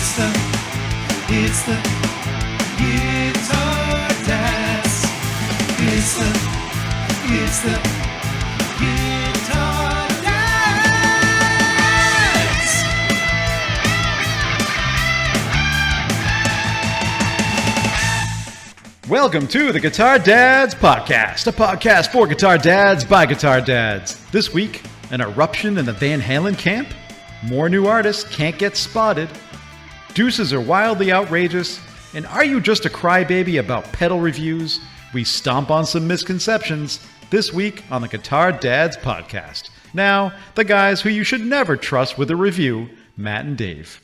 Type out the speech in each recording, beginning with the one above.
It's the Guitar Dads. It's the Guitar Dads. Welcome to the Guitar Dads Podcast, a podcast for guitar dads by guitar dads. This week, an eruption in the Van Halen camp, more new artists can't get spotted, deuces are wildly outrageous, and are you just a crybaby about pedal reviews? We stomp on some misconceptions this week on the Guitar Dads Podcast. Now, the guys who you should never trust with a review, Matt and Dave.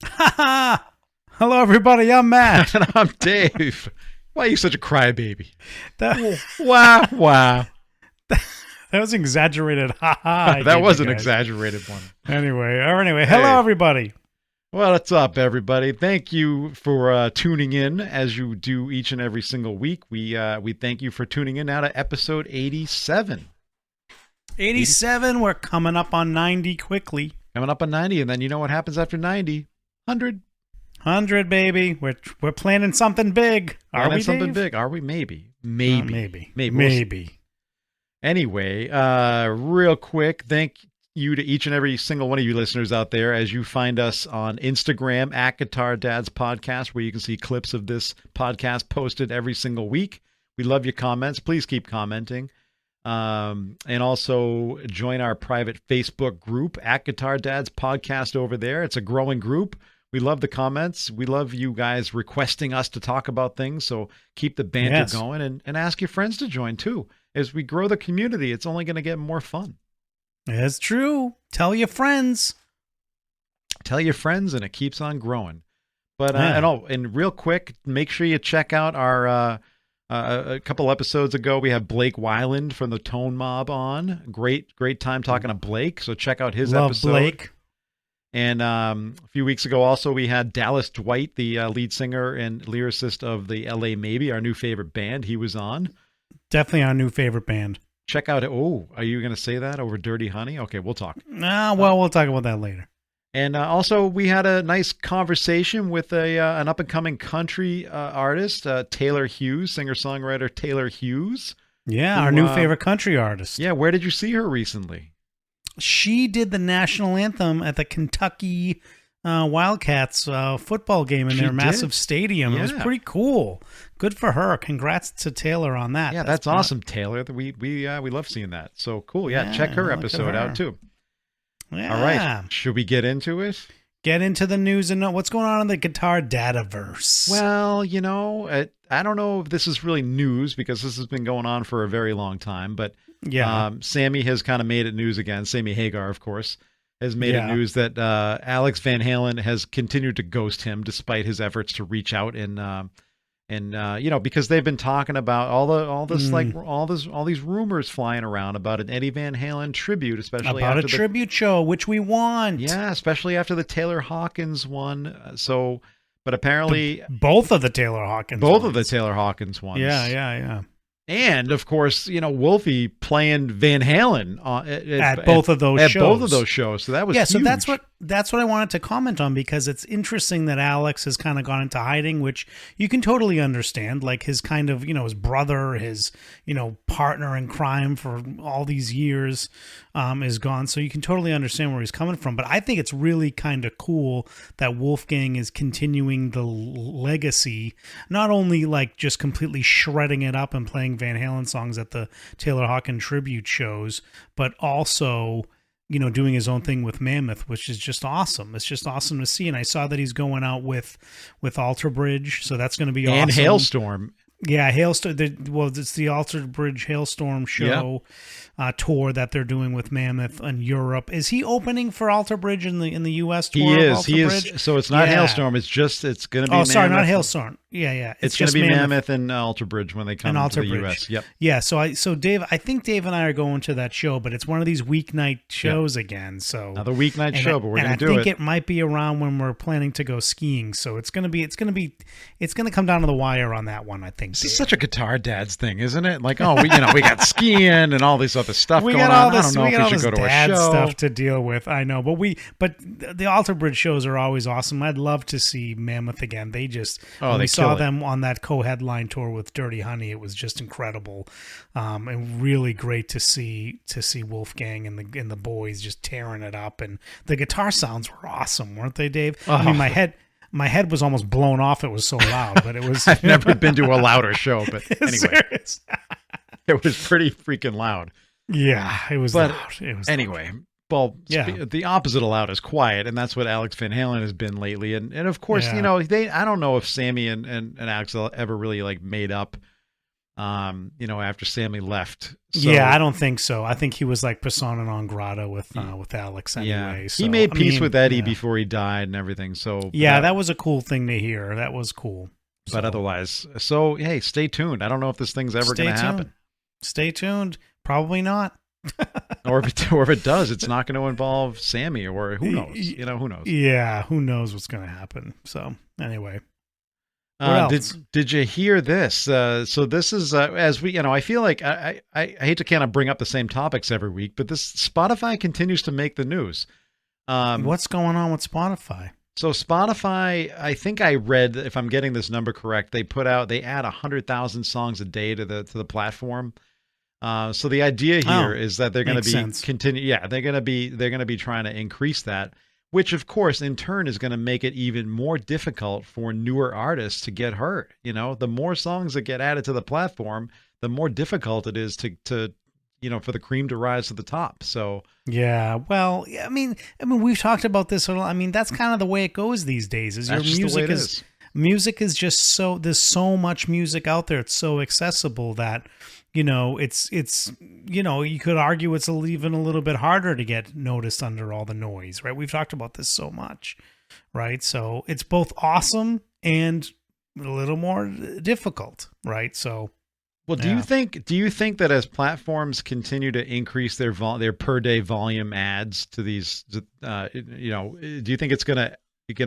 Ha! Hello, everybody. I'm Matt. And I'm Dave. Why are you such a crybaby? That Wow. was an exaggerated ha. That was an exaggerated one. Anyway, hello, everybody. Well, what's up, everybody? Thank you for tuning in as you do each and every single week. We thank you for tuning in now to episode 87. 87. We're coming up on 90 quickly. Coming up on 90, and then you know what happens after 90? 100. 100, baby. We're planning something big. Are we, something Dave? big? Are we? Maybe. Maybe. Anyway, real quick, thank you to each and every single one of you listeners out there as you find us on Instagram at Guitar Dads Podcast, where you can see clips of this podcast posted every single week. We love your comments. Please keep commenting. And also join our private Facebook group at Guitar Dads Podcast over there. It's a growing group. We love the comments. We love you guys requesting us to talk about things. So keep the banter going and ask your friends to join too. As we grow the community, it's only going to get more fun. That's true. Tell your friends. Tell your friends, and it keeps on growing. But and real quick, make sure you check out our a couple episodes ago. We have Blake Weiland from the Tone Mob on. Great time talking to Blake. So check out his episode. Blake. And a few weeks ago, also we had Dallas Dwight, the lead singer and lyricist of the L.A. Maybe, our new favorite band. He was on. Definitely our new favorite band. Check out. Oh, are you going to say that over Dirty Honey? Okay, we'll talk. We'll talk about that later. And also, we had a nice conversation with an up-and-coming country artist, Taylor Hughes, singer-songwriter Taylor Hughes. Yeah, our new favorite country artist. Yeah, where did you see her recently? She did the national anthem at the Kentucky Wildcats football game in their massive stadium. Yeah. It was pretty cool. Good for her. Congrats to Taylor on that. Yeah, that's awesome, Taylor. We love seeing that. So cool. Yeah, check her episode out too. Yeah. All right. Should we get into it? Get into the news and know what's going on in the Guitar Dataverse. Well, I don't know if this is really news because this has been going on for a very long time, but Sammy has kind of made it news again. Sammy Hagar, of course, has made it news that Alex Van Halen has continued to ghost him despite his efforts to reach out and because they've been talking about all these rumors flying around about an Eddie Van Halen tribute, especially about a tribute show, which we want. Yeah, especially after the Taylor Hawkins one. But apparently both of the Taylor Hawkins ones. Yeah. And of course, Wolfie playing Van Halen at both of those shows. So that was huge. So that's what I wanted to comment on, because it's interesting that Alex has kind of gone into hiding, which you can totally understand. Like his kind of, his brother, his, partner in crime for all these years is gone. So you can totally understand where he's coming from. But I think it's really kind of cool that Wolfgang is continuing the legacy, not only like just completely shredding it up and playing Van Halen songs at the Taylor Hawkins tribute shows, but also doing his own thing with Mammoth, which is just awesome. It's just awesome to see. And I saw that he's going out with Alter Bridge, so that's going to be awesome. And Hailstorm. Yeah, Hailstorm. It's the Alter Bridge Hailstorm show tour that they're doing with Mammoth in Europe. Is he opening for Alter Bridge in the U.S. tour? He is. So it's not Hailstorm. It's going to be. Oh, sorry, not Hailstorm. Yeah. It's going to be Mammoth and Alter Bridge when they come to the U.S. Yep. Yeah. So Dave, I think Dave and I are going to that show, but it's one of these weeknight shows again. So another weeknight show, but we're going to do it. I think it might be around when we're planning to go skiing. So it's going to come down to the wire on that one, I think. This is such a guitar dad's thing, isn't it? Like, oh, we got skiing and all this other stuff We going got all on. this, I don't know we if got we all should this go to a dad show. stuff to deal with. I know, but the Alter Bridge shows are always awesome. I'd love to see Mammoth again. They just when they we saw kill it. them on that co-headline tour with Dirty Honey, it was just incredible, and really great to see Wolfgang and the boys just tearing it up. And the guitar sounds were awesome, weren't they, Dave? I mean, my head was almost blown off. It was so loud, but it was. I've never been to a louder show, but anyway, Serious. it was pretty freaking loud. Yeah, it was. But loud. It was anyway, well, Yeah. the opposite of loud is quiet, and that's what Alex Van Halen has been lately. And of course, Yeah. you know, I don't know if Sammy and Alex ever really like made up, you know, after Sammy left. So, yeah, I don't think so. I think he was like persona non grata with Alex anyway. yeah, So, he made I peace mean, with Eddie yeah. before he died and everything. So Yeah, that was a cool thing to hear. That was cool. But So, otherwise, so hey, stay tuned. I don't know if this thing's ever stay going to tuned. happen, Stay tuned. Probably not. or if it does, it's not going to involve Sammy, or who knows? You know, who knows? Yeah, who knows what's going to happen. So anyway, what Did else? did you hear this? So this is as we, you know, I feel like I hate to kind of bring up the same topics every week, but this Spotify continues to make the news. What's going on with Spotify? So Spotify, I think I read, if I'm getting this number correct, they add 100,000 songs a day to the platform. So the idea here is that they're going to makes be sense. continue. Yeah, they're going to be trying to increase that, which of course in turn is going to make it even more difficult for newer artists to get heard. You know, the more songs that get added to the platform, the more difficult it is to you know, for the cream to rise to the top. So Yeah, well, I mean, we've talked about this a lot. I mean, that's kind of the way it goes these days. Is your that's just the way music it is is. music is just so there's so much music out there. It's so accessible that you know it's you know you could argue it's even a little bit harder to get noticed under all the noise, right? We've talked about this so much, right? So it's both awesome and a little more difficult, right? So. Well, do Yeah. you think that as platforms continue to increase their per day volume ads to these, you know, do you think it's gonna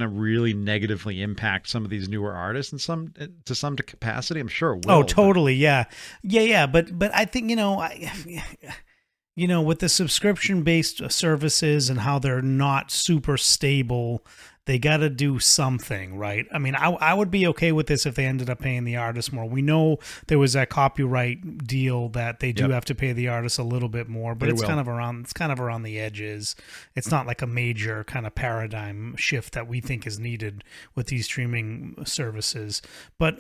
really negatively impact some of these newer artists in to some capacity? I'm sure it will. Oh, but- totally. Yeah. But I think, you know, you know, with the subscription based services and how they're not super stable, they got to do something, right? I mean, I would be okay with this if they ended up paying the artist more. We know there was that copyright deal that they do Yep. have to pay the artist a little bit more, but They it's will. kind of around the edges. It's not like a major kind of paradigm shift that we think is needed with these streaming services. But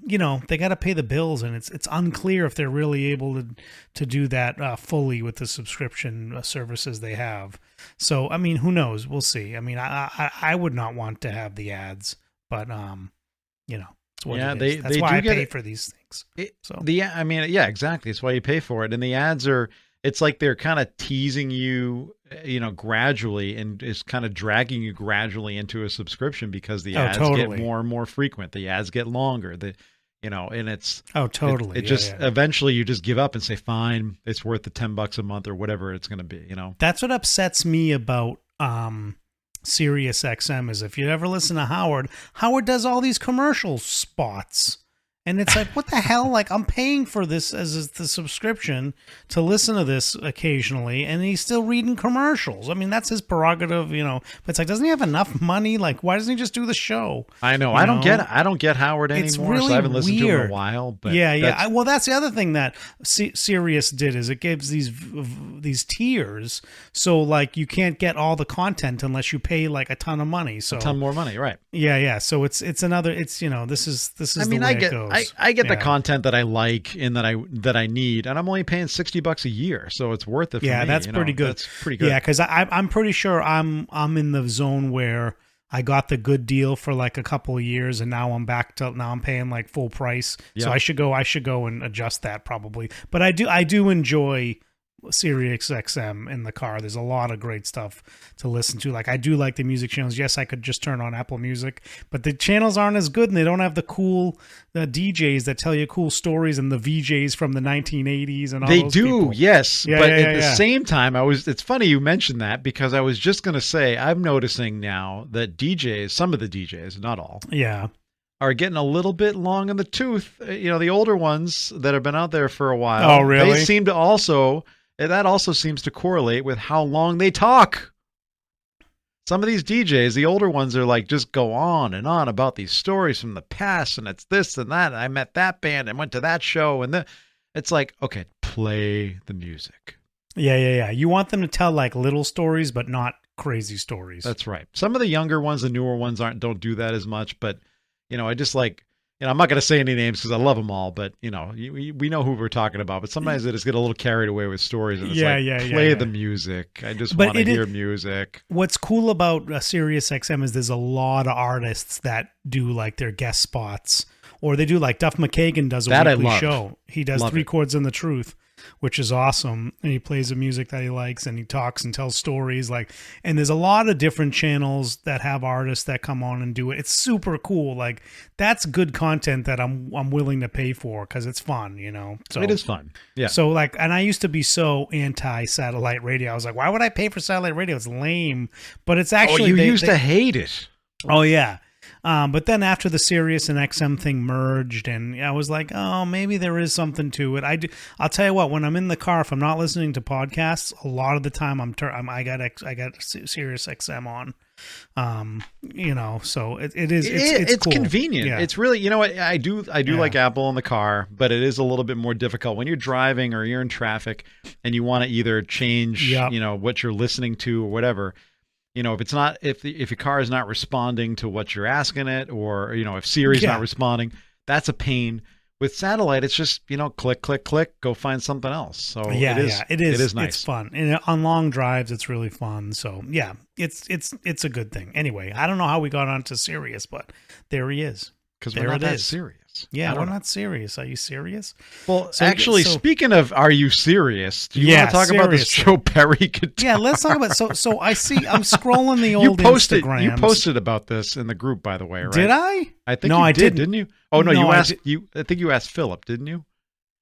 you know, they got to pay the bills, and it's unclear if they're really able to do that fully with the subscription services they have. So, I mean, who knows? We'll see. I mean, I would not want to have the ads, but you know, it's what Yeah, it is. That's they why do I get pay it- for these things. So I mean, yeah, exactly. It's why you pay for it. And the ads are, it's like they're kind of teasing you, you know, gradually, and it's kind of dragging you gradually into a subscription because the Oh, ads totally. get more and more frequent. The ads get longer. You know, and it's totally. It Yeah, just yeah. eventually you just give up and say, fine, it's worth the $10 a month or whatever it's going to be. You know. That's what upsets me about Sirius XM is if you ever listen to Howard does all these commercial spots. And it's like, what the hell? Like, I'm paying for this as the subscription to listen to this occasionally, and he's still reading commercials. I mean, that's his prerogative, you know. But it's like, doesn't he have enough money? Like, why doesn't he just do the show? I know. You I don't know? get Howard It's anymore, so really I haven't listened to him in weird. a while. But Yeah. that's- Well, that's the other thing that Sirius did is it gives these tiers, so like you can't get all the content unless you pay like a ton of money. So a ton more money, right? yeah. So it's another. It's, you know, this is I mean, the way I get it goes. I get the Yeah. content that I like and that I need, and I'm only paying $60 a year, so it's worth it. For Yeah, me, that's you know? pretty good. That's pretty good. Yeah, because I'm pretty sure I'm in the zone where I got the good deal for like a couple of years, and now I'm paying like full price. So Yeah. I should go and adjust that probably. But I do enjoy Sirius XM in the car. There's a lot of great stuff to listen to. Like, I do like the music channels. Yes, I could just turn on Apple Music, but the channels aren't as good, and they don't have the cool DJs that tell you cool stories and the VJs from the 1980s and all They those do, people. yes. Yeah, but yeah, at the yeah. same time, it's funny you mentioned that, because I was just going to say, I'm noticing now that some of the DJs, not all, Yeah. are getting a little bit long in the tooth. The older ones that have been out there for a while. Oh, really? They seem to also, that also seems to correlate with how long they talk. Some of these DJs, the older ones, are like just go on and on about these stories from the past, and it's this and that. And I met that band and went to that show, and it's like, okay, play the music. Yeah. You want them to tell like little stories, but not crazy stories. That's right. Some of the younger ones, the newer ones, don't do that as much. But I just like, I'm not going to say any names because I love them all. But we know who we're talking about. But sometimes they just get a little carried away with stories, and it's play the music. I just want to hear music. What's cool about Sirius XM is there's a lot of artists that do like their guest spots, or they do like Duff McKagan does a weekly show. He does Three Chords and the Truth, which is awesome. And he plays the music that he likes, and he talks and tells stories. And there's a lot of different channels that have artists that come on and do it. It's super cool. Like, that's good content that I'm willing to pay for because it's fun, So it is fun. Yeah. So and I used to be so anti-satellite radio. I was like, why would I pay for satellite radio? It's lame. But it's actually you used to hate it. Oh yeah. But then after the Sirius and XM thing merged, and I was like, oh, maybe there is something to it. I'll tell you what, when I'm in the car, if I'm not listening to podcasts, a lot of the time I got Sirius XM on. So it's cool. Convenient. Yeah. It's really, what I do like Apple in the car, but it is a little bit more difficult when you're driving or you're in traffic and you want to either change, what you're listening to or whatever. If it's not, if your car is not responding to what you're asking it, or if Siri's not responding, that's a pain. With satellite, it's just click, click, click, go find something else. So it is nice. It's fun, and on long drives, it's really fun. So yeah, it's a good thing. Anyway, I don't know how we got onto Sirius, but there he is. Because we're not that serious. Yeah, we're not serious. Are you serious? Well, speaking of, are you serious? Do you want to talk about this Joe Perry guitar? Yeah, let's talk about. So I see. I'm scrolling the old Instagrams. You posted about this in the group, by the way, right? Did I? I think I didn't you? Oh no, you asked. I think you asked Philip, didn't you?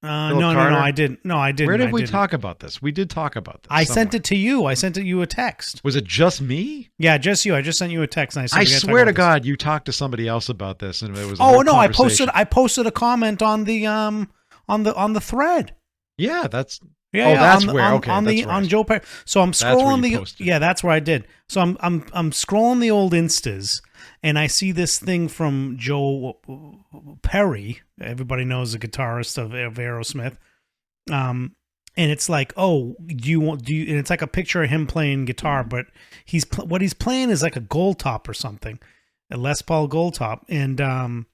No, I didn't. No, I didn't. Where did we talk about this? We did talk about this. I sent it to you. I sent you a text. Was it just me? Yeah, just you. I just sent you a text, and I said, I swear to God, you talked to somebody else about this, and it was. I posted a comment on the thread. Yeah, that's. Yeah, that's where. Okay, on Joe Perry. So I'm scrolling that's where I did. So I'm scrolling the old Instas, and I see this thing from Joe Perry. Everybody knows the guitarist of Aerosmith. And it's like, oh, do you? And it's like a picture of him playing guitar, but what he's playing is like a Gold Top or something, a Les Paul Gold Top, and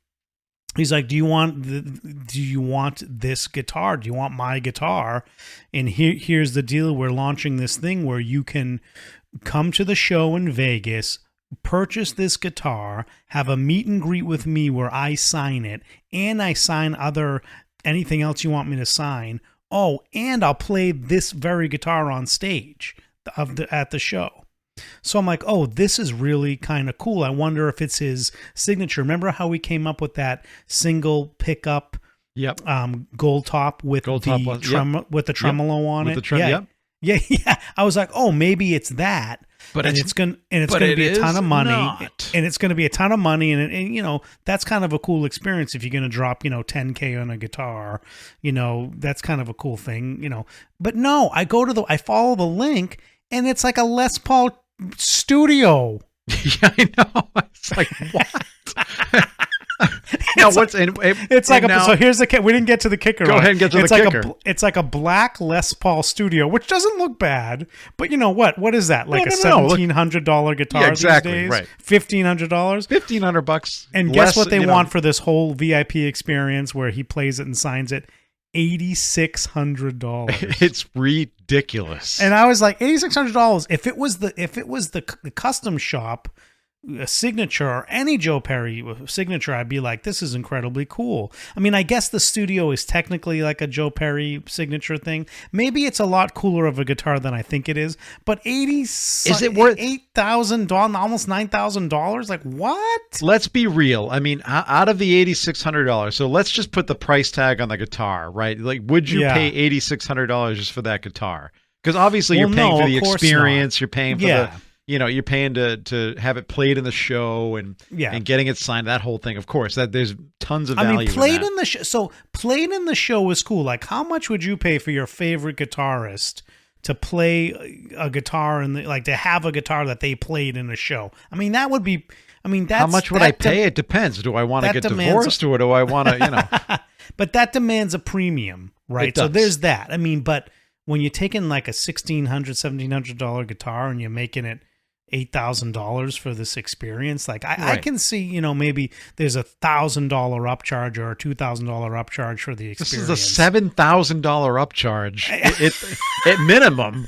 he's like, do you want this guitar? Do you want my guitar? And here's the deal: we're launching this thing where you can come to the show in Vegas, purchase this guitar, have a meet and greet with me where I sign it, and I sign anything else you want me to sign. Oh, and I'll play this very guitar on stage at the show. So I'm like, oh, this is really kind of cool. I wonder if it's his signature. Remember how we came up with that single pickup Gold Top with the tremolo on it? Yeah. I was like, oh, maybe it's that. But it's going to be a ton of money, and it's going to be a ton of money, and that's kind of a cool experience if you're going to drop $10K on a guitar, that's kind of a cool thing, But no, I follow the link, and it's like a Les Paul Studio. Yeah, I know. It's like what? Now what's in? So here's the kick. We didn't get to the kicker. Go ahead and get to the kicker. It's like a black Les Paul Studio, which doesn't look bad. But you know what? What is that? Like a $1,700 guitar these days? Right. $1,500. $1,500. And guess what they want for this whole VIP experience where he plays it and signs it? $8,600. It's ridiculous. And I was like, $8,600. If it was the custom shop, a signature or any Joe Perry signature, I'd be like, this is incredibly cool. I mean, I guess the studio is technically like a Joe Perry signature thing. Maybe it's a lot cooler of a guitar than I think it is, but is it worth $8,000, almost $9,000? Like what? Let's be real. I mean, out of the $8,600, so let's just put the price tag on the guitar, right? Like, would you pay $8,600 just for that guitar? Because obviously you're paying for the experience, you're paying for you're paying to have it played in the show and Yeah. and getting it signed. That whole thing, of course, that there's tons of I value. mean, played in that. in the show. So played in the show is cool. Like, how much would you pay for your favorite guitarist to play a guitar and like to have a guitar that they played in a show? I mean, that would be. I mean, that's How much would I pay? It depends. Do I want to that get demands- divorced or do I want to, But that demands a premium, right? It So does. there's that. I mean, but when you're taking like a $1,600, $1,700 guitar and you're making it $8,000 for this experience, like I Right. can see, maybe there's $1,000 upcharge or a $2,000 upcharge for the This experience. is a $7,000 upcharge at minimum,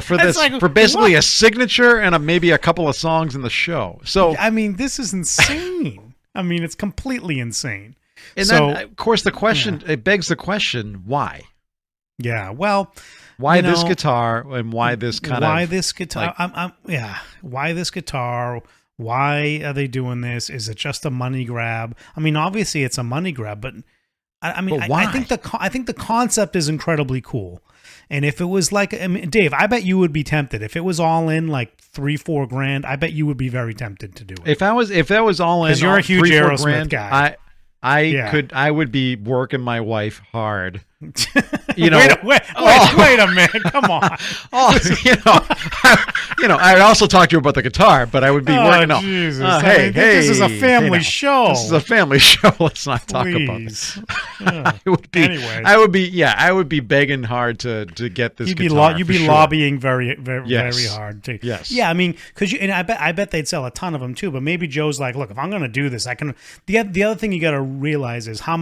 for It's this like, for basically what? a signature and maybe a couple of songs in the show. So I mean, this is insane. I mean, it's completely insane. and so, then of course the question it begs the question why yeah, well, why you this know, guitar and why this kind why of this guitar? like- Why this guitar? Why are they doing this? Is it just a money grab? I mean, obviously it's a money grab, but I mean, But I why? think the concept is incredibly cool. And if it was like, I mean, Dave, I bet you would be tempted if it was all in like $3-4 grand. I bet you would be very tempted to do it. if that was all in 'Cause you're all a huge 3-4 Aerosmith grand, guy. Yeah. I would be working my wife hard. wait, Oh. wait a minute, come on. Oh, I'd also talk to you about the guitar, but I would be working on. Jesus. Hey, this is a hey, family now. show. This is a family show. Let's not talk about Please. this. Yeah. I would be. Anyways. I would be begging hard to get this. You'd be guitar, you'd for be sure. lobbying very Yes. very hard too. Yes. Yeah, I mean, because and I bet they'd sell a ton of them too. But maybe Joe's like, look, if I'm going to do this, I can. The other thing you got to realize is how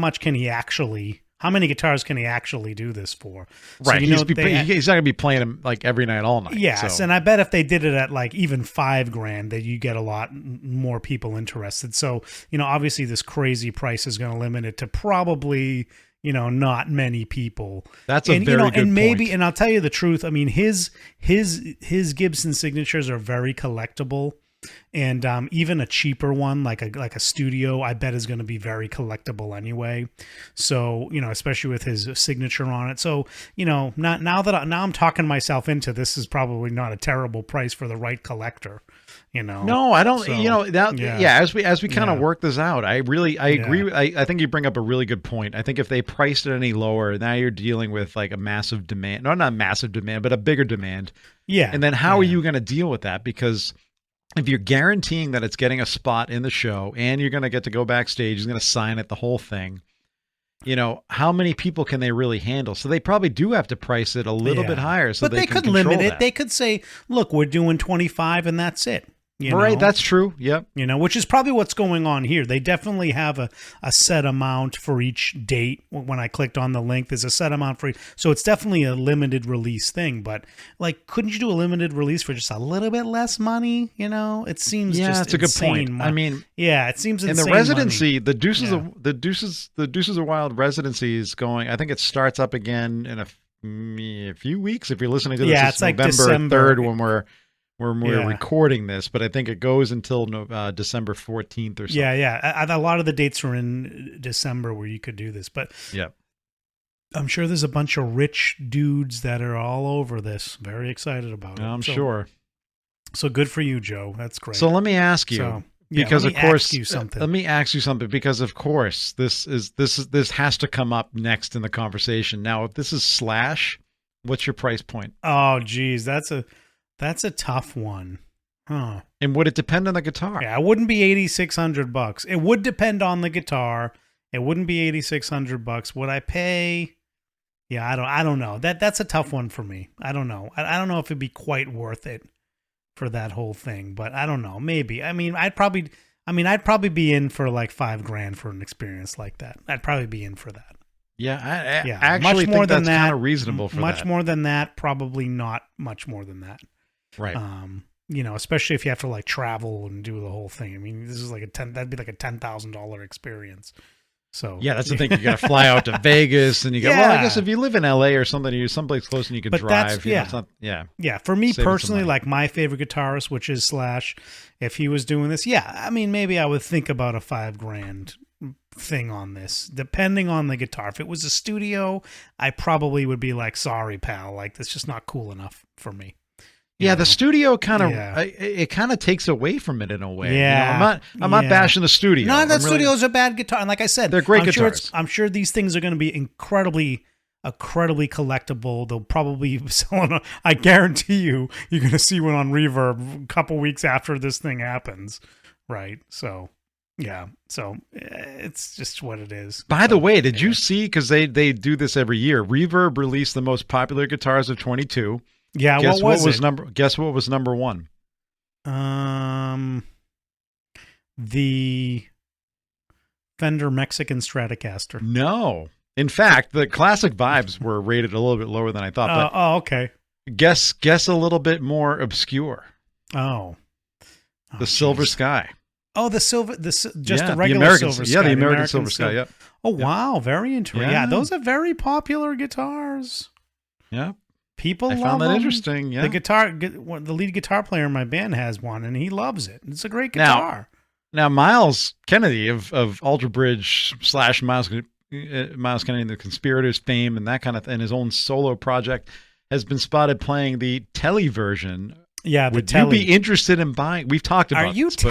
many guitars can he actually do this for? So, Right. you know, He's not gonna be playing them like every night, all night. Yes, so. and I bet if they did it at like even $5,000, that you get a lot more people interested. So, obviously this crazy price is going to limit it to probably, not many people. That's a and, very good and maybe, point. and I'll tell you the truth. I mean, his Gibson signatures are very collectible. And even a cheaper one like a studio, I bet is going to be very collectible anyway. So especially with his signature on it. So now I'm talking myself into this is probably not a terrible price for the right collector. No, I don't. So, As we kind of Yeah. work this out, I agree. I think you bring up a really good point. I think if they priced it any lower, now you're dealing with like a massive demand. No, not massive demand, but a bigger demand. Yeah. And then how are Yeah. you going to deal with that? Because if you're guaranteeing that it's getting a spot in the show and you're going to get to go backstage, he's going to sign it, the whole thing. How many people can they really handle? So they probably do have to price it a little Yeah. bit higher. So but they can could limit control it. that. They could say, look, we're doing 25 and that's it. Right, that's true. Yep. Which is probably what's going on here. They definitely have a set amount for each date. When I clicked on the link, there's a set amount for each. So it's definitely a limited release thing. But like, couldn't you do a limited release for just a little bit less money? It seems Yeah, just that's a good point. insane I mean, yeah, it seems in insane the residency, money. the Deuces Yeah. of the Deuces of Wild residency is going. I think it starts up again in a few weeks. If you're listening to this, Yeah, it's it's like November December. 3rd when we're Yeah. recording this. But I think it goes until December 14th or something. Yeah. A lot of the dates are in December where you could do this, but Yeah. I'm sure there's a bunch of rich dudes that are all over this. Very excited about it. I'm So- sure. So good for you, Joe. That's great. So let me ask you. So, yeah, because let of me course, ask you something. let me ask you something. Because of course, this has to come up next in the conversation. Now, if this is Slash, what's your price point? Oh, geez, that's a tough one, huh? And would it depend on the guitar? Yeah, it wouldn't be $8,600. It would depend on the guitar. It wouldn't be $8,600. Would I pay? Yeah, I don't know. That's a tough one for me. I don't know. I don't know if it'd be quite worth it for that whole thing, but I don't know. Maybe. I mean, I'd probably be in for like $5,000 for an experience like that. I'd probably be in for that. Yeah, I Yeah, actually much more think than that's that. kind of reasonable for much that. more than that. Probably not much more than that. Right. Especially if you have to like travel and do the whole thing. I mean, this is like that'd be like a $10,000 experience. So yeah, that's the thing. You got to fly out to Vegas, and you go. Well, I Yeah. guess if you live in LA or something, you're someplace close and you can But that's- drive. You know, yeah. it's not, yeah. Yeah, for me Saving some personally, money. like my favorite guitarist, which is Slash, if he was doing this, yeah, I mean, maybe I would think about a $5,000 thing on this, depending on the guitar. If it was a studio, I probably would be like, sorry, pal, like that's just not cool enough for me. Yeah, the studio kind of Yeah. it kind of takes away from it in a way. Yeah. I'm not Yeah. bashing the studio. No, that I'm really- studio's a bad guitar. And like I said, They're great I'm sure guitars. I'm sure these things are going to be incredibly collectible. They'll probably be selling. I guarantee you're going to see one on Reverb a couple weeks after this thing happens, right? So, yeah. So it's just what it is. By the So, way, did yeah. you see? Because they do this every year. Reverb released the most popular guitars of 22. Yeah. Guess What was it? Guess what was number one? The Fender Mexican Stratocaster. No. In fact, the classic vibes were rated a little bit lower than I thought. Okay. But guess a little bit more obscure. Oh. The Silver geez. Sky. Oh, the silver, just Yeah, the regular American, Silver yeah, Sky. the American Silver Sky. Silver- Yep. Oh, wow. Very interesting. Yeah. Yeah. Those are very popular guitars. Yep. People I love found that them. interesting. Yeah. The lead guitar player in my band has one, and he loves it. It's a great guitar. Now, Miles Kennedy of Alter Bridge / Miles Kennedy and the Conspirators fame and that kind of and his own solo project has been spotted playing the Telly version. Yeah, the Would Telly. you be interested in buying? We've talked about. Are you this, but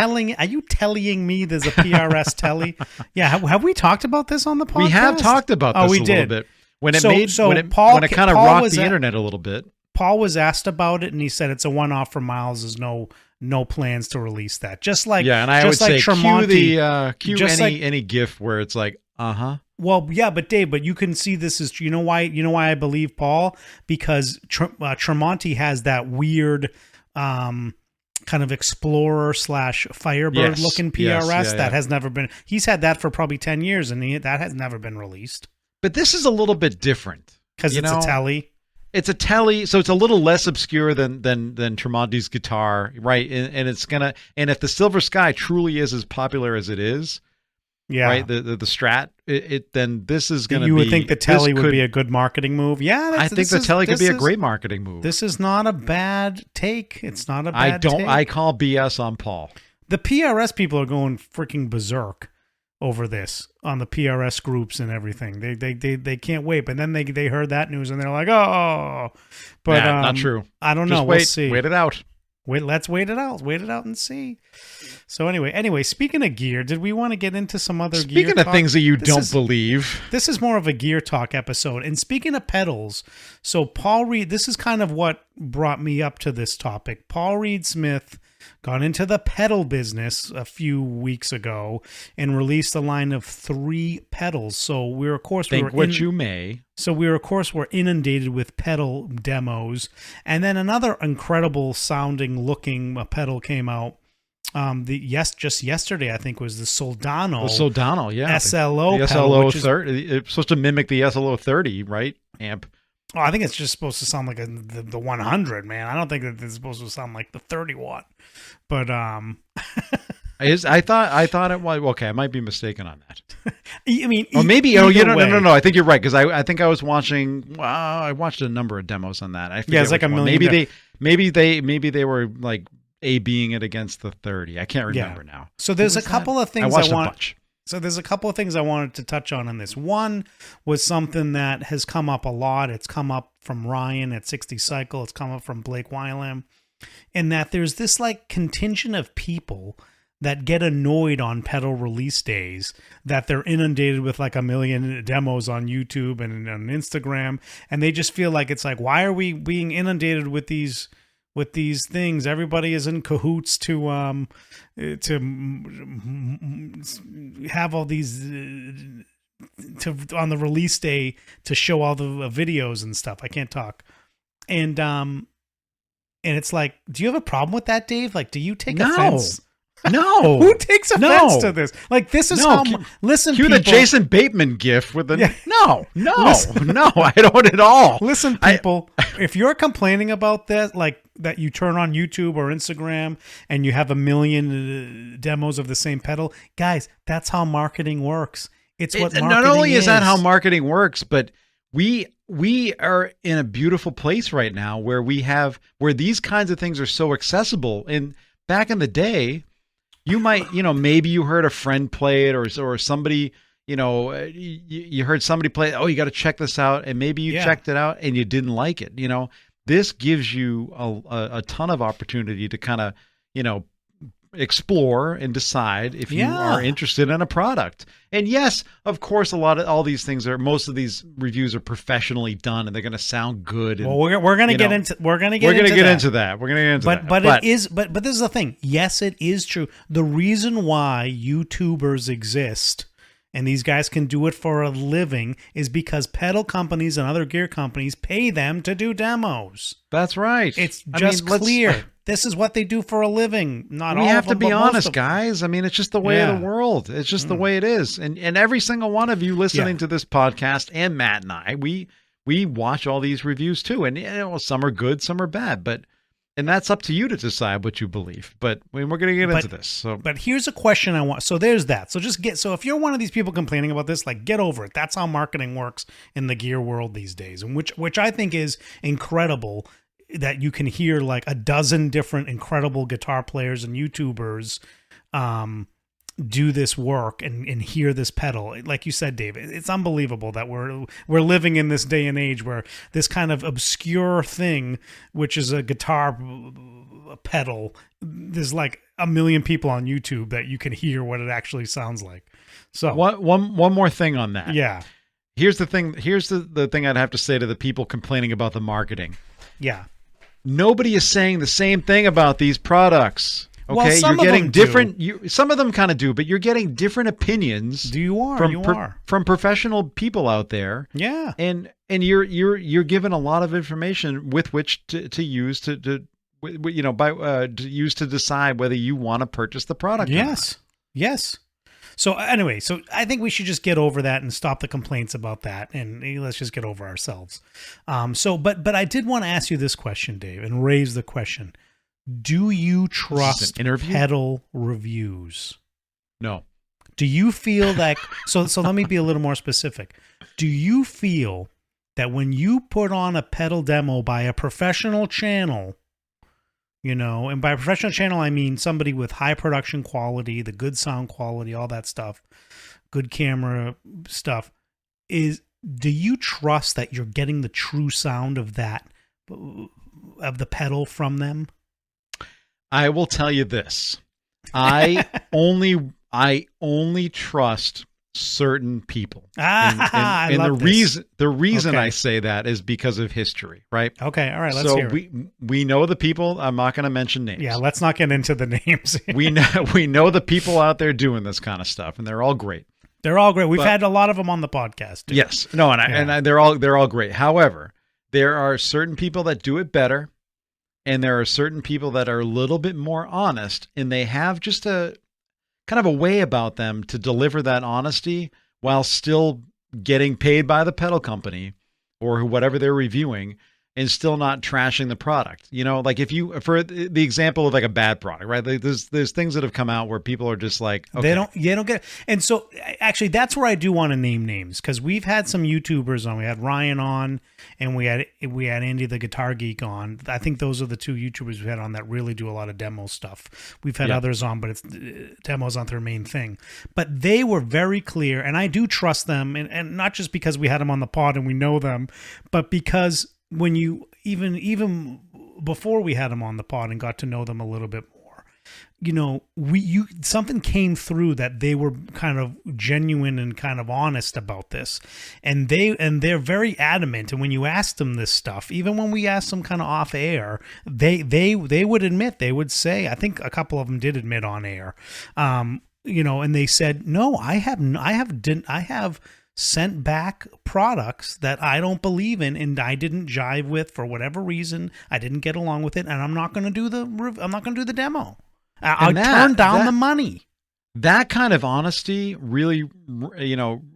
telling me there's a PRS Telly? Yeah, have we talked about this on the podcast? we have talked about Oh, this we a little did. bit when it So- made so when it Paul- when it kind of Paul rocked was the at- internet a little bit. Paul was asked about it, and he said it's a one-off for Miles. There's no plans to release that. Just like Yeah, and I would just like say Tremonti. cue just any GIF where it's like Well, yeah, but Dave, but you can see this is you know why I believe Paul, because Tremonti has that weird kind of Explorer / Firebird Yes, looking yes, PRS yeah, that yeah. has never been. He's had that for probably 10 years, and that has never been released But this is a little bit different because You it's know, a Telly. It's a Telly, so it's a little less obscure than Tremonti's guitar, right? And it's gonna and if the Silver Sky truly is as popular as it is, Yeah, right? The Strat, then this is gonna. you would be, think the this Telly would could- be a good marketing move. Yeah, I think the Telly could be a great marketing move. This is not a bad take. It's not a bad take. I call BS on Paul. The PRS people are going freaking berserk over this on the PRS groups and everything. They can't wait. But then they heard that news and they're like, oh, but Nah, not true. I don't Just know. wait, We'll see. wait it out. Let's wait it out. Wait it out and see. So anyway, speaking of gear, did we want to get into some other gear? Speaking of talk? things that you This don't is- believe, This is more of a gear talk episode. And speaking of pedals, so Paul Reed, this is kind of what brought me up to this topic. Paul Reed Smith got into the pedal business a few weeks ago and released a line of 3 pedals. So we're think what you may. So we're inundated with pedal demos, and then another incredible sounding looking pedal came out. Just yesterday I think was the Soldano. The Soldano, yeah. SLO the pedal, SLO which is- 30. It's supposed to mimic the SLO 30, right? Amp. Oh, I think it's just supposed to sound like the 100, man. I don't think that it's supposed to sound like the 30 watt. But I thought it was okay. I might be mistaken on that. I mean, Or maybe either way. no. I think you're right because I think I was watching. I watched a number of demos on that. I forget it's like which a one. million Maybe they were like A-Bing it against the 30. I can't remember now. So there's Who a was couple that? of things I watched I a want. bunch. So there's a couple of things I wanted to touch on in this. One was something that has come up a lot. It's come up from Ryan at 60 Cycle. It's come up from Blake Wylam. And that there's this like contingent of people that get annoyed on pedal release days, that they're inundated with like a million demos on YouTube and on Instagram. And they just feel like it's like, why are we being inundated with these things? Everybody is in cahoots to have all these on the release day to show all the videos and stuff. I can't talk. And it's like, do you have a problem with that, Dave? Like, do you take offense? No. Who takes offense No. to this? Like, this is No. how. Cue- Listen, Cue people. the Jason Bateman gif with the Yeah. no, Listen. no, I don't at all. Listen, people, if you're complaining about that, like that you turn on YouTube or Instagram and you have a million demos of the same pedal, guys, that's how marketing works. It's what marketing Not only is that how is. marketing works, but we are in a beautiful place right now where these kinds of things are so accessible. And back in the day, you might, maybe you heard a friend play it or somebody, you heard somebody play it. Oh, you got to check this out. And maybe you Yeah. checked it out and you didn't like it, this gives you a ton of opportunity to kind of, explore and decide if you are interested in a product. And yes, of course, all these things most of these reviews are professionally done and they're going to sound good. And, well, we're going to get into that. But this is the thing. Yes, it is true. The reason why YouTubers exist and these guys can do it for a living is because pedal companies and other gear companies pay them to do demos. That's right. It's just clear. This is what they do for a living. Not all of them. We have to be honest, guys. I mean, it's just the way of the world. It's just the way it is. And every single one of you listening to this podcast, and Matt and I, we watch all these reviews too. And some are good, some are bad. And that's up to you to decide what you believe. But we're going to get into this. So, but here's a question I want. So there's that. So so if you're one of these people complaining about this, like, get over it. That's how marketing works in the gear world these days, and which I think is incredible. That you can hear like a dozen different incredible guitar players and YouTubers do this work and hear this pedal. Like you said, David, it's unbelievable that we're living in this day and age where this kind of obscure thing, which is a guitar pedal, there's like a million people on YouTube that you can hear what it actually sounds like. So one more thing on that. Yeah. Here's the thing. Here's the thing I'd have to say to the people complaining about the marketing. Yeah. Nobody is saying the same thing about these products. Okay, well, some you're getting of them different. Some of them kind of do, but you're getting different opinions. From professional people out there. Yeah, and you're given a lot of information with which to use to use to decide whether you want to purchase the product. Yes, yes. So anyway, I think we should just get over that and stop the complaints about that, and let's just get over ourselves. But I did want to ask you this question, Dave, and raise the question: do you trust pedal reviews? No. Do you feel that? So let me be a little more specific. Do you feel that when you put on a pedal demo by a professional channel? And by professional channel, I mean somebody with high production quality, the good sound quality, all that stuff, good camera stuff. Do you trust that you're getting the true sound of the pedal from them? I will tell you this. I only trust certain people. And the reason I say that is because of history, right? Okay, all right, let's hear it. We know the people. I'm not going to mention names. Yeah, let's not get into the names. we know the people out there doing this kind of stuff, and they're all great. They're all great. We've had a lot of them on the podcast, too. Yes. No, and they're all great. However, there are certain people that do it better, and there are certain people that are a little bit more honest, and they have just a kind of a way about them to deliver that honesty while still getting paid by the pedal company or whatever they're reviewing and still not trashing the product. Like for the example of like a bad product, right? There's things that have come out where people are just like, okay. They don't get it. And so actually that's where I do want to name names, because we've had some YouTubers on. We had Ryan on, and we had Andy the Guitar Geek on. I think those are the two YouTubers we had on that really do a lot of demo stuff. We've had others on, but demos aren't their main thing. But they were very clear, and I do trust them, and not just because we had them on the pod and we know them, but because when you even before we had them on the pod and got to know them a little bit more, something came through that they were kind of genuine and kind of honest about this, and they're very adamant. And when you ask them this stuff, even when we asked them kind of off air, they would admit, they would say, I think a couple of them did admit on air, and they said, no, I have sent back products that I don't believe in and I didn't jive with for whatever reason. I didn't get along with it, and I'm not going to do the demo. I'll turn down the money. That kind of honesty really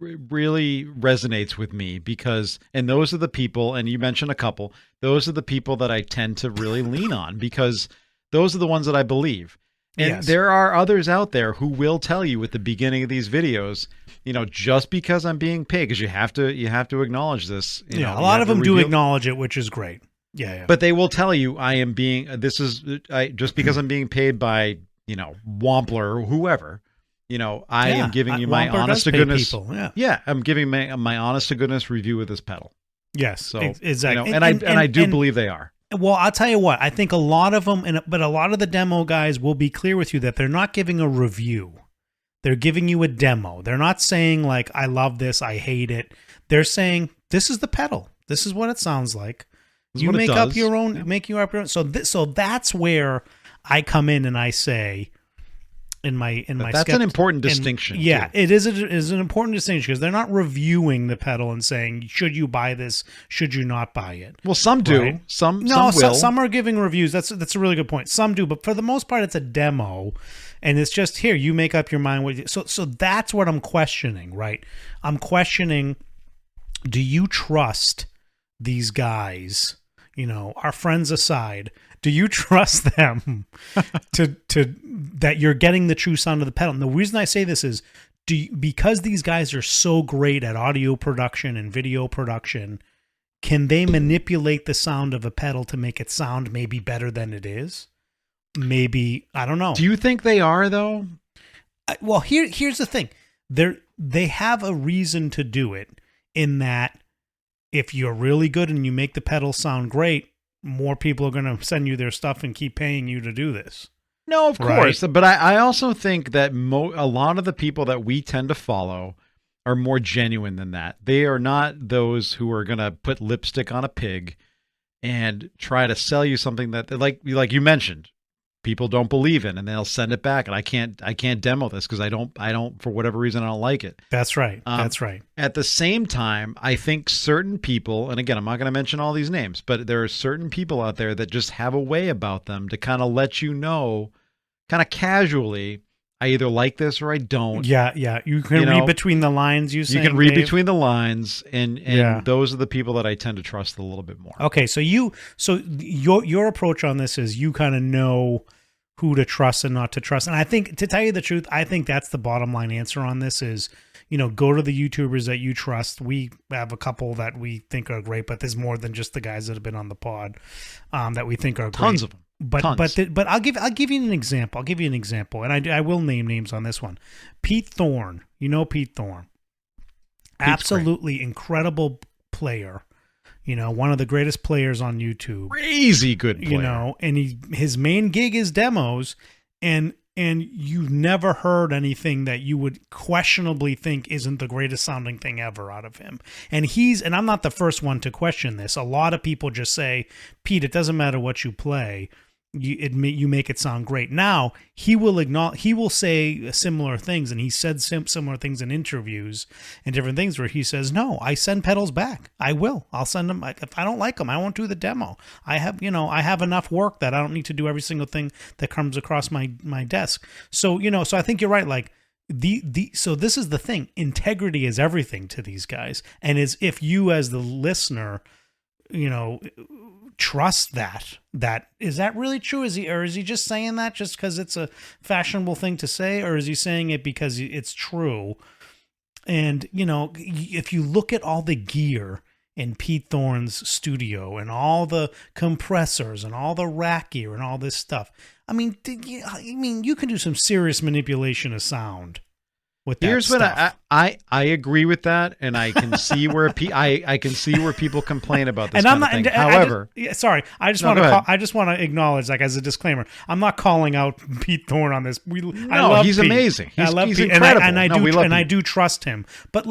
resonates with me, because, and those are the people, and you mentioned a couple, those are the people that I tend to really lean on, because those are the ones that I believe. And there are others out there who will tell you at the beginning of these videos, just because I'm being paid, because you have to acknowledge this. A lot of them do acknowledge it, which is great. Yeah. But they will tell you, just because I'm being paid by, Wampler or whoever, I am giving you my honest to goodness. I'm giving my honest to goodness review of this pedal. Yes, so exactly. And I do believe they are. Well, I'll tell you what. I think a lot of them, but a lot of the demo guys will be clear with you that they're not giving a review. They're giving you a demo. They're not saying like, I love this, I hate it. They're saying, this is the pedal. This is what it sounds like. This is You what it make up does. your own, Yeah. make you up your own. So that's where I come in and I say, in my That's an important distinction. Yeah, too. it is an important distinction because they're not reviewing the pedal and saying, should you buy this? Should you not buy it? Well, some do. Right. Some No, will. some are giving reviews. That's a really good point. Some do, but for the most part, it's a demo, and it's just here. You make up your mind. So that's what I'm questioning, right? I'm questioning: do you trust these guys? You know, our friends aside, do you trust them to that you're getting the true sound of the pedal? And the reason I say this is because these guys are so great at audio production and video production. Can they manipulate the sound of a pedal to make it sound maybe better than it is? Maybe, I don't know. Do you think they are though? Well, here's the thing. They have a reason to do it in that if you're really good and you make the pedal sound great, more people are going to send you their stuff and keep paying you to do this. No, of Right. course. But I also think that a lot of the people that we tend to follow are more genuine than that. They are not those who are going to put lipstick on a pig and try to sell you something that, like you mentioned, people don't believe in, and they'll send it back. And I can't demo this because I don't for whatever reason I don't like it. That's right. Um, That's right. At the same time, I think certain people, and again, I'm not going to mention all these names, but there are certain people out there that just have a way about them to kind of let you know, kind of casually, I either like this or I don't. Yeah. You can You read know, between the lines. You can read between the lines, and Yeah. those are the people that I tend to trust a little bit more. Okay, so your approach on this is you kind of know who to trust and not to trust. And I think, to tell you the truth, I think that's the bottom line answer on this is, go to the YouTubers that you trust. We have a couple that we think are great, but there's more than just the guys that have been on the pod that we think are great. Tons of them. But Tons. but I'll give you an example. I'll give you an example, and I will name names on this one. Pete Thorne, Pete Thorne, absolutely incredible player. One of the greatest players on YouTube. Crazy good player. And his main gig is demos, and you've never heard anything that you would questionably think isn't the greatest sounding thing ever out of him. And I'm not the first one to question this. A lot of people just say, Pete, it doesn't matter what you play. You make it sound great. Now he will say similar things, and he said similar things in interviews and different things where he says, "No, I send pedals back. I'll send them. If I don't like them, I won't do the demo. I have enough work that I don't need to do every single thing that comes across my desk." So so I think you're right. Like so this is the thing. Integrity is everything to these guys, and if you as the listener, trust that is that really true? Is he just saying that just because it's a fashionable thing to say, or is he saying it because it's true? And if you look at all the gear in Pete Thorne's studio and all the compressors and all the rack gear and all this stuff, I mean you can do some serious manipulation of sound with that. Here's stuff. what I agree with that, and I can see where I can see where people complain about this And kind I'm not. of thing. and However, I just No, want go to. ahead. I just want to acknowledge, like as a disclaimer, I'm not calling out Pete Thorne on this. I No, love he's Pete. amazing. I love He's Pete, incredible. and I No, do, we love and I Pete. do trust him. But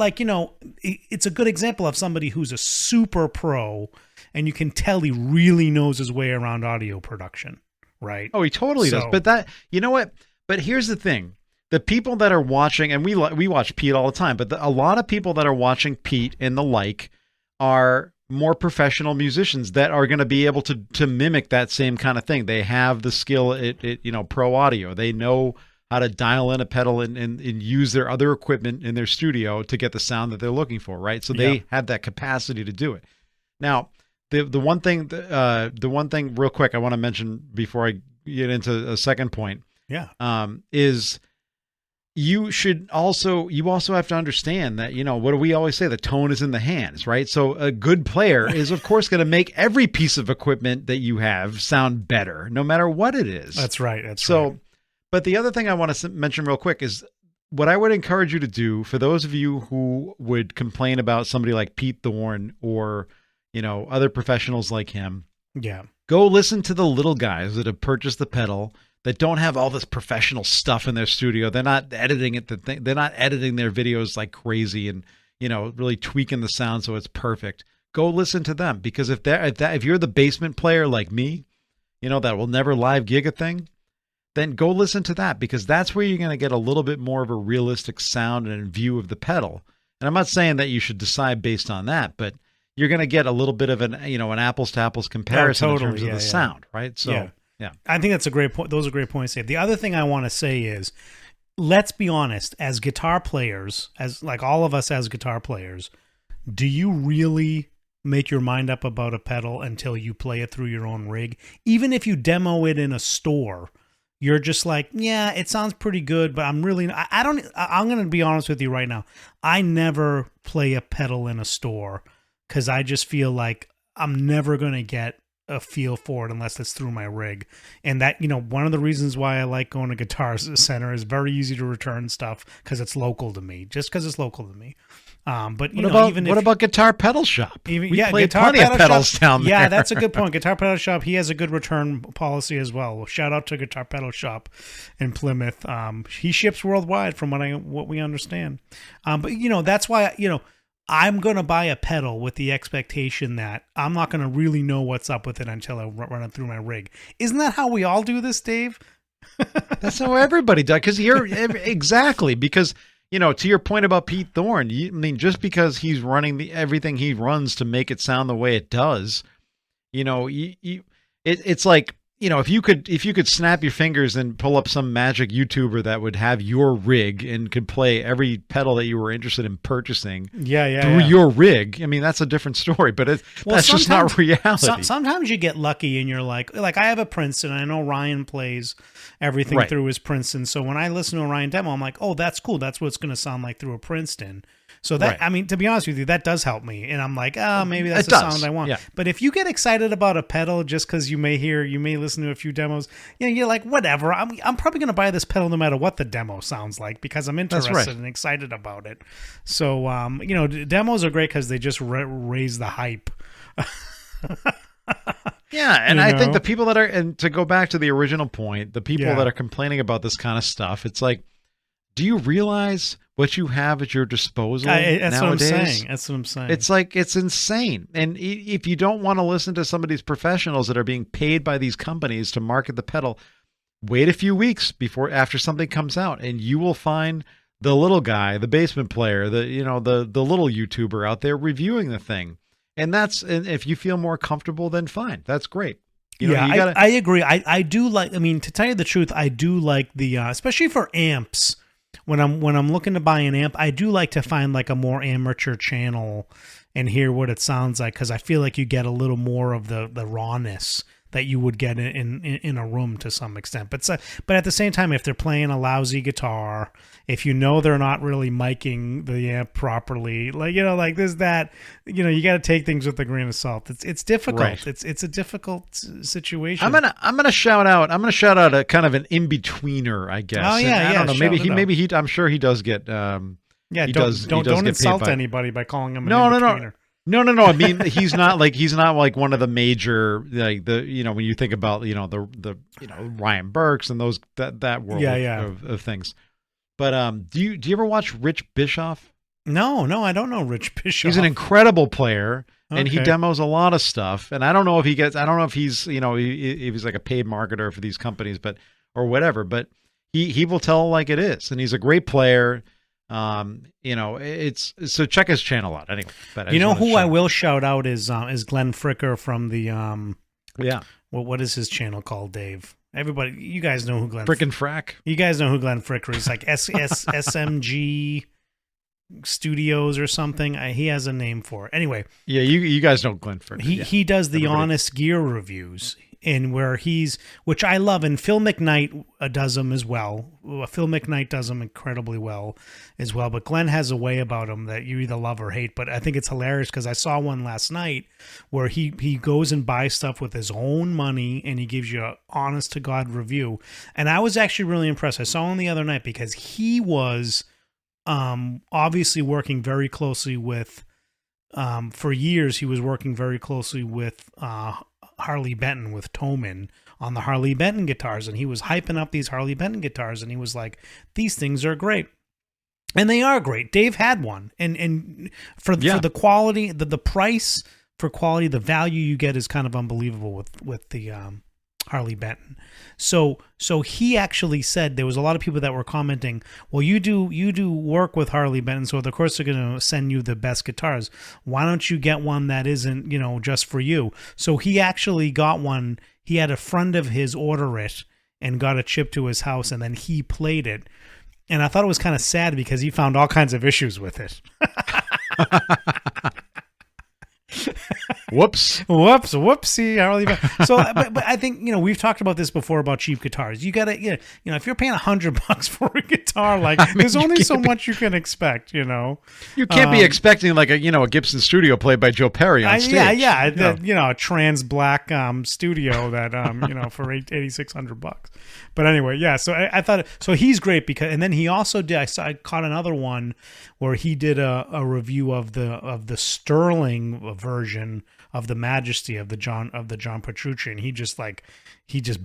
it's a good example of somebody who's a super pro, and you can tell he really knows his way around audio production, right? oh, he totally does. So- But you know what? But here's the thing: the people that are watching, and we watch Pete all the time, but a lot of people that are watching Pete and the like are more professional musicians that are going to be able to mimic that same kind of thing. They have the skill at pro audio. They know how to dial in a pedal and use their other equipment in their studio to get the sound that they're looking for, right? So they Yeah. have that capacity to do it. Now, the one thing real quick I want to mention before I get into a second point Yeah. is you also have to understand that, what do we always say? The tone is in the hands, right? So a good player is of course going to make every piece of equipment that you have sound better, no matter what it is. That's right. That's So, right. but the other thing I want to mention real quick is what I would encourage you to do for those of you who would complain about somebody like Pete Thorne or, other professionals like him. Yeah. Go listen to the little guys that have purchased the pedal that don't have all this professional stuff in their studio. They're not editing it. They're not editing their videos like crazy and, really tweaking the sound so it's perfect. Go listen to them, because if you're the basement player like me, that will never live gig a thing, then go listen to that, because that's where you're going to get a little bit more of a realistic sound and view of the pedal. And I'm not saying that you should decide based on that, but you're going to get a little bit of an apples to apples comparison in terms of the sound, right? So, yeah. I think that's a great point. Those are great points, Dave. The other thing I want to say is, let's be honest, as guitar players, as like all of us as guitar players, do you really make your mind up about a pedal until you play it through your own rig? Even if you demo it in a store, you're just like, yeah, it sounds pretty good, but I'm going to be honest with you right now. I never play a pedal in a store because I just feel like I'm never going to get a feel for it unless it's through my rig. And that, one of the reasons why I like going to Guitar Center is very easy to return stuff because it's local to me, just because it's local to me. But what about Guitar Pedal Shop? We played plenty of pedals down there. Yeah, that's a good point. Guitar Pedal Shop, he has a good return policy as well. Well, shout out to Guitar Pedal Shop in Plymouth. He ships worldwide, from what we understand. But that's why I'm going to buy a pedal with the expectation that I'm not going to really know what's up with it until I run it through my rig. Isn't that how we all do this, Dave? That's how everybody does. Exactly. Because, to your point about Pete Thorne, just because he's running everything he runs to make it sound the way it does, it's like, if you could snap your fingers and pull up some magic YouTuber that would have your rig and could play every pedal that you were interested in purchasing through your rig, that's a different story, but that's just not reality. Sometimes you get lucky and you're like I have a Princeton. I know Ryan plays everything through his Princeton. So when I listen to a Ryan demo, I'm like, oh, that's cool. That's what it's going to sound like through a Princeton. So that, to be honest with you, that does help me. And I'm like, maybe that's the sound I want. Yeah. But if you get excited about a pedal just because you may listen to a few demos, you're like, whatever. I'm probably going to buy this pedal no matter what the demo sounds like, because I'm interested and excited about it. So, demos are great because they just raise the hype. Yeah, and I think the people that are, and to go back to the original point, the people that are complaining about this kind of stuff, it's like, do you realize what you have at your disposal that's nowadays? That's what I'm saying. It's like, it's insane. And if you don't want to listen to some of these professionals that are being paid by these companies to market the pedal, wait a few weeks after something comes out, and you will find the little guy, the basement player, the little YouTuber out there reviewing the thing. And if you feel more comfortable, then fine. That's great. I agree. I do like, to tell you the truth, I do like the, especially for amps, when I'm looking to buy an amp, I do like to find like a more amateur channel and hear what it sounds like, because I feel like you get a little more of the rawness that you would get in a room to some extent. But at the same time, if they're playing a lousy guitar, if they're not really miking the amp properly, you got to take things with a grain of salt. It's difficult. Right. It's a difficult situation. I'm gonna shout out a kind of an in-betweener, I guess. Oh yeah, I don't know. Maybe I'm sure he does get. Don't insult anybody by calling him an in-betweener. No. He's not like one of the major, like when you think about the Ryan Burks and those that world of things. But do you ever watch Rich Bischoff? No, I don't know Rich Bischoff. He's an incredible player, and he demos a lot of stuff. And I don't know if he's if he's like a paid marketer for these companies, or whatever. But he will tell like it is, and he's a great player. It's so check his channel out anyway. But I will shout out is Glenn Fricker from the what is his channel called, Dave? Everybody, you guys know who Glenn Frickin' Frack. You guys know who Glenn Fricker is, like SMG Studios or something. He has a name for it. Anyway, you guys know Glenn Fricker. He does the Honest Gear reviews. And which I love, and Phil McKnight does them as well. Phil McKnight does them incredibly well as well. But Glenn has a way about him that you either love or hate. But I think it's hilarious because I saw one last night where he goes and buys stuff with his own money and he gives you an honest to God review. And I was actually really impressed. I saw him the other night because he was obviously working very closely with. For years, he was working very closely with Harley Benton with Toman on the Harley Benton guitars, and he was hyping up these Harley Benton guitars, and he was like, "These things are great." And they are great. Dave had one, and for the quality, the price for quality, the value you get is kind of unbelievable with the Harley Benton. So he actually said, there was a lot of people that were commenting, well, you do work with Harley Benton, so of course they're going to send you the best guitars. Why don't you get one that isn't, just for you? So he actually got one. He had a friend of his order it and got it shipped to his house, and then he played it. And I thought it was kind of sad because he found all kinds of issues with it. Whoopsie, Harley. So, but I think we've talked about this before about cheap guitars. You gotta, if you're paying $100 for a guitar, there's only so much you can expect. You can't be expecting a Gibson Studio played by Joe Perry on stage. A trans black studio that for $8,600. But anyway, yeah. So I thought so. He's great because, and then he also did. I caught another one where he did a review of the Sterling version of the Majesty of the John Petrucci, and he just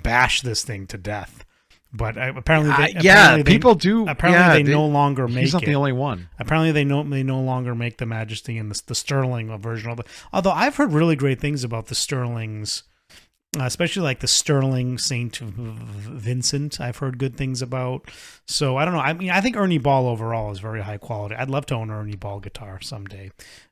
bashed this thing to death. But apparently, people do. Apparently, they no longer make it. He's not the only one. Apparently, they no longer make the Majesty and the Sterling version of it. Although I've heard really great things about the Sterlings. Especially like the Sterling St. Vincent, I've heard good things about. So I don't know. I mean, I think Ernie Ball overall is very high quality. I'd love to own an Ernie Ball guitar someday.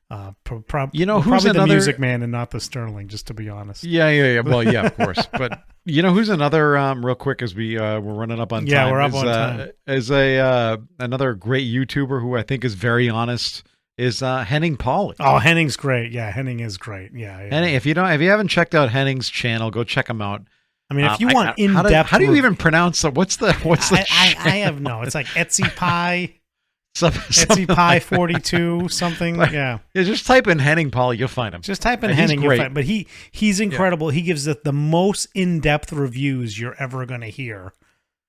Who's probably another the Music Man and not the Sterling, just to be honest. Yeah. Well, yeah, of course. But who's another? Real quick, as we're running up on time. Yeah, we're up on time. Is another great YouTuber who I think is very honest. Is Henning Pauly. Oh, Henning's great. Yeah, Henning is great. Yeah. Henning, if you haven't checked out Henning's channel, go check him out. I mean, if you want in-depth, how do you even pronounce that? What's the? I have no. It's like Etsy Pie. Etsy Pie 42 something. Yeah. Just type in Henning Pauly, you'll find him. Just type in Henning, you'll find. But he's incredible. Yeah. He gives the most in-depth reviews you're ever going to hear.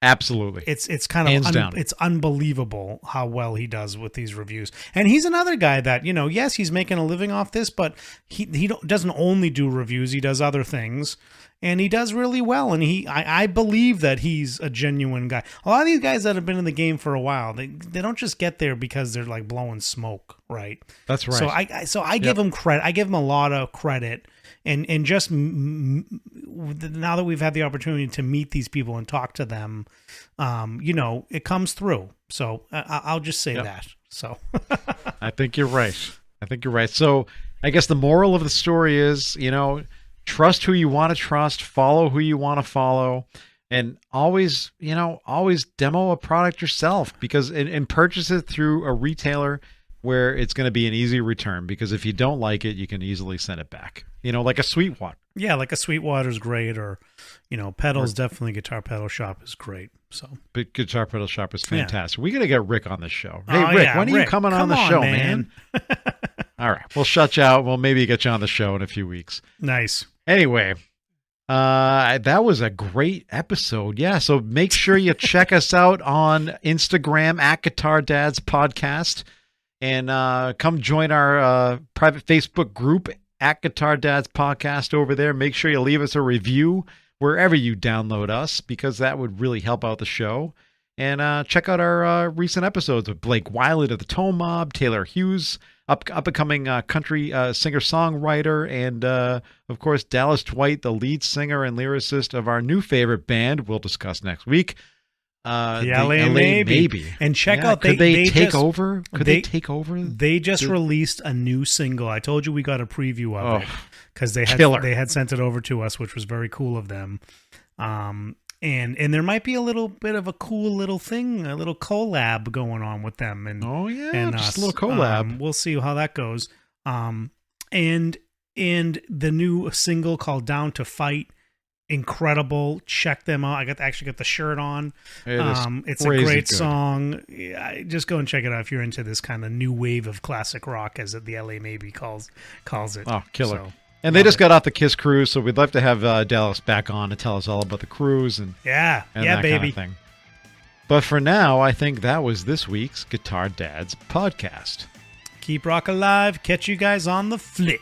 Absolutely. It's kind of it's unbelievable how well he does with these reviews. And he's another guy that, yes, he's making a living off this, but he doesn't only do reviews, he does other things. And he does really well. And I believe that he's a genuine guy. A lot of these guys that have been in the game for a while, they don't just get there because they're like blowing smoke, right? That's right. So I give him credit. I give him a lot of credit. And just now that we've had the opportunity to meet these people and talk to them, it comes through. So I'll just say that. So I think you're right. So I guess the moral of the story is, trust who you want to trust, follow who you want to follow, and always demo a product yourself and purchase it through a retailer where it's going to be an easy return, because if you don't like it, you can easily send it back. Like a Sweetwater. Yeah, like a Sweetwater's great, or Pedals, definitely Guitar Pedal Shop is great. So Big Guitar Pedal Shop is fantastic. We got to get Rick on the show. Hey, Rick, when are you coming on the show, man? All right, we'll shut you out. We'll maybe get you on the show in a few weeks. Nice. Anyway, that was a great episode. Yeah, so make sure you check us out on Instagram at Guitar Dads Podcast. And come join our private Facebook group at Guitar Dads Podcast over there. Make sure you leave us a review wherever you download us, because that would really help out the show. And check out our recent episodes with Blake Wiley of the Tone Mob, Taylor Hughes, up-and-coming country singer-songwriter, and, of course, Dallas Dwight, the lead singer and lyricist of our new favorite band we'll discuss next week. The LA Maybe. And check out, could they take over? Could they take over? They just released a new single. I told you we got a preview of it because they had sent it over to us, which was very cool of them. And there might be a little bit of a cool little thing, a little collab going on with them. And just a little collab. We'll see how that goes. And the new single called Down to Fight. Incredible. Check them out. I actually got the shirt on. It's a great song. Yeah, just go and check it out if you're into this kind of new wave of classic rock, as the LA Maybe calls it. Oh, killer. So, and they just got off the Kiss cruise, so we'd love to have Dallas back on to tell us all about the cruise and that baby kind of thing. But for now, I think that was this week's Guitar Dads Podcast. Keep rock alive. Catch you guys on the flip.